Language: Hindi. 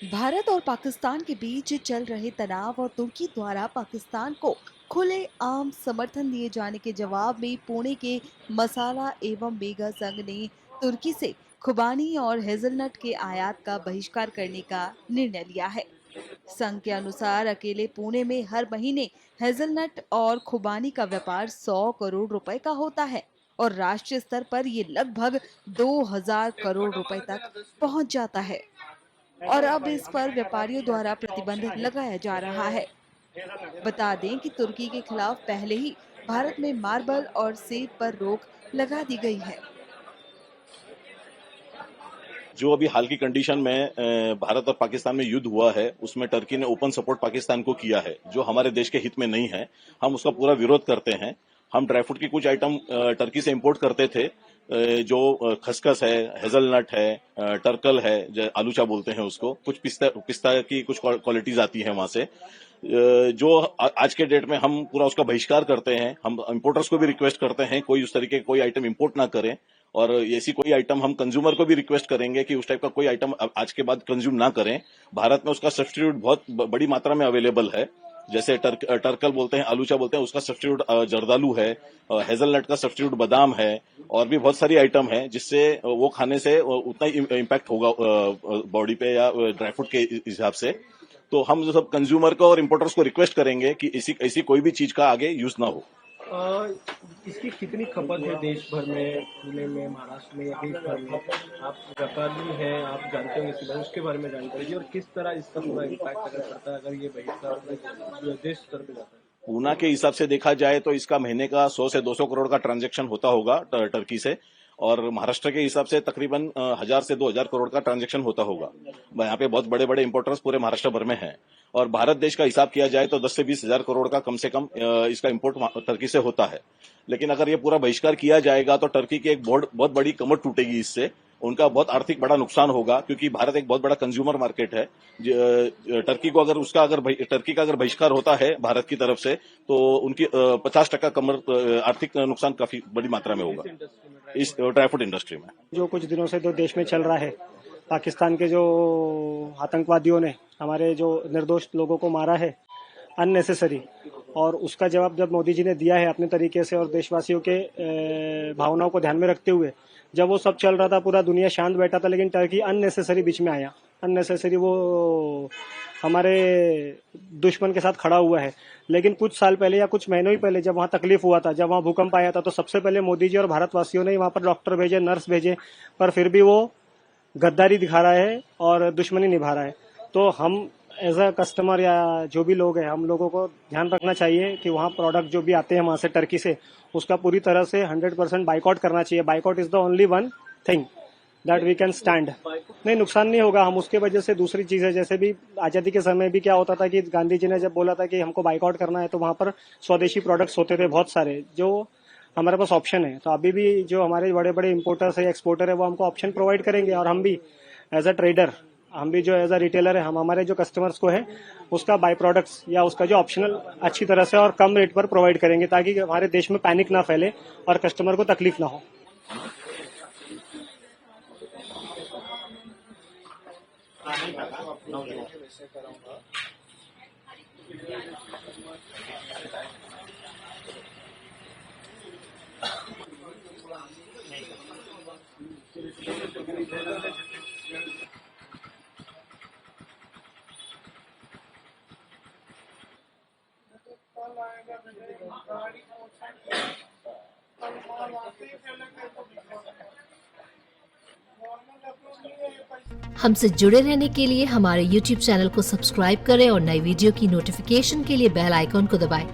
भारत और पाकिस्तान के बीच चल रहे तनाव और तुर्की द्वारा पाकिस्तान को खुले आम समर्थन दिए जाने के जवाब में पुणे के मसाला एवं मेगा संघ ने तुर्की से खुबानी और हेजलनट के आयात का बहिष्कार करने का निर्णय लिया है। संघ के अनुसार अकेले पुणे में हर महीने हेजलनट और खुबानी का व्यापार 100 करोड़ रुपए का होता है और राष्ट्रीय स्तर पर ये लगभग 2000 करोड़ रुपए तक पहुंच जाता है और अब इस पर व्यापारियों द्वारा प्रतिबंध लगाया जा रहा है। बता दें कि तुर्की के खिलाफ पहले ही भारत में मार्बल और सेब पर रोक लगा दी गई है। जो अभी हाल की कंडीशन में भारत और पाकिस्तान में युद्ध हुआ है, उसमें टर्की ने ओपन सपोर्ट पाकिस्तान को किया है, जो हमारे देश के हित में नहीं है। हम उसका पूरा विरोध करते हैं। हम ड्राई फ्रूट की कुछ आइटम टर्की से इंपोर्ट करते थे, जो खसखस है, हेजलनट है, टर्कल है, जो आलूचा बोलते हैं उसको, कुछ पिस्ता की कुछ क्वालिटीज आती है वहां से, जो आज के डेट में हम पूरा उसका बहिष्कार करते हैं। हम इंपोर्टर्स को भी रिक्वेस्ट करते हैं कोई उस तरीके कोई आइटम इंपोर्ट ना करें, और ऐसी कोई आइटम हम कंज्यूमर को भी रिक्वेस्ट करेंगे कि उस टाइप का कोई आइटम आज के बाद कंज्यूम ना करें। भारत में उसका सब्स्टिट्यूट बहुत बड़ी मात्रा में अवेलेबल है, जैसे टर्कल बोलते हैं, आलूचा बोलते हैं, उसका सब्स्टिट्यूट जर्दालू है, हेजलनट का सब्स्टिट्यूट बादाम है, और भी बहुत सारी आइटम है जिससे वो खाने से उतना ही इम्पैक्ट होगा बॉडी पे या ड्राई फ्रूट के हिसाब से। तो हम सब कंज्यूमर को और इम्पोर्टर्स को रिक्वेस्ट करेंगे कि ऐसी कोई भी चीज का आगे यूज ना हो। इसकी कितनी खपत है देश भर में, पुणे में, महाराष्ट्र में या देश भर में? आप व्यापारी हैं, आप जानते होंगे इसी बारे, उसके बारे में जानकारी दीजिए, और किस तरह इसका पूरा इम्पैक्ट अगर पड़ता है अगर ये बहिष्कार देश स्तर पर जाता है? पूना के हिसाब से देखा जाए तो इसका महीने का 100 से 200 करोड़ का ट्रांजैक्शन होता होगा टर्की से, और महाराष्ट्र के हिसाब से तकरीबन 1000 से 2000 करोड़ का ट्रांजैक्शन होता होगा। यहाँ पे बहुत बड़े बड़े इंपोर्टर्स पूरे महाराष्ट्र भर में हैं, और भारत देश का हिसाब किया जाए तो 10 से 20 हजार करोड़ का कम से कम इसका इंपोर्ट टर्की से होता है। लेकिन अगर ये पूरा बहिष्कार किया जाएगा तो टर्की की एक बहुत बड़ी कमर टूटेगी, इससे उनका बहुत आर्थिक बड़ा नुकसान होगा, क्योंकि भारत एक बहुत बड़ा कंज्यूमर मार्केट है। टर्की को अगर टर्की का अगर बहिष्कार होता है भारत की तरफ से, तो उनकी 50% कमर आर्थिक नुकसान काफी बड़ी मात्रा में होगा इस ड्राई फ्रूट इंडस्ट्री में। जो कुछ दिनों से जो देश में चल रहा है, पाकिस्तान के जो आतंकवादियों ने हमारे जो निर्दोष लोगों को मारा है अननेसेसरी, और उसका जवाब जब मोदी जी ने दिया है अपने तरीके से और देशवासियों के भावनाओं को ध्यान में रखते हुए, जब वो सब चल रहा था पूरा दुनिया शांत बैठा था, लेकिन टर्की अननेसेसरी बीच में आया। अननेसेसरी वो हमारे दुश्मन के साथ खड़ा हुआ है। लेकिन कुछ साल पहले या कुछ महीनों ही पहले जब वहाँ तकलीफ हुआ था, जब वहाँ भूकंप आया था, तो सबसे पहले मोदी जी और भारतवासियों ने वहाँ पर डॉक्टर भेजे, नर्स भेजे, पर फिर भी वो गद्दारी दिखा रहा है और दुश्मनी निभा रहा है। तो हम एज अ कस्टमर या जो भी लोग हैं, हम लोगों को ध्यान रखना चाहिए कि वहाँ प्रोडक्ट जो भी आते हैं वहाँ से टर्की से, उसका पूरी तरह से 100% बाइकआउट करना चाहिए। Boycott is the only one thing that we can stand. नहीं, नुकसान नहीं होगा। हम उसके वजह से दूसरी चीज है, जैसे भी आजादी के समय भी क्या होता था कि गांधी जी ने जब बोला था कि हमको बाइकआउट करना है, तो वहाँ पर स्वदेशी प्रोडक्ट्स होते थे बहुत सारे, जो हमारे पास ऑप्शन है। तो अभी भी जो हमारे बड़े बड़े इंपोर्टर्स है, एक्सपोर्टर है, वो हमको ऑप्शन प्रोवाइड करेंगे, और हम भी एज अ ट्रेडर, हम भी जो एज अ रिटेलर है, हम हमारे जो कस्टमर्स को है उसका बाई प्रोडक्ट्स या उसका जो ऑप्शनल अच्छी तरह से और कम रेट पर प्रोवाइड करेंगे, ताकि हमारे देश में पैनिक ना फैले और कस्टमर को तकलीफ ना हो। हमसे जुड़े रहने के लिए हमारे YouTube चैनल को सब्सक्राइब करें और नई वीडियो की नोटिफिकेशन के लिए बेल आइकॉन को दबाएं।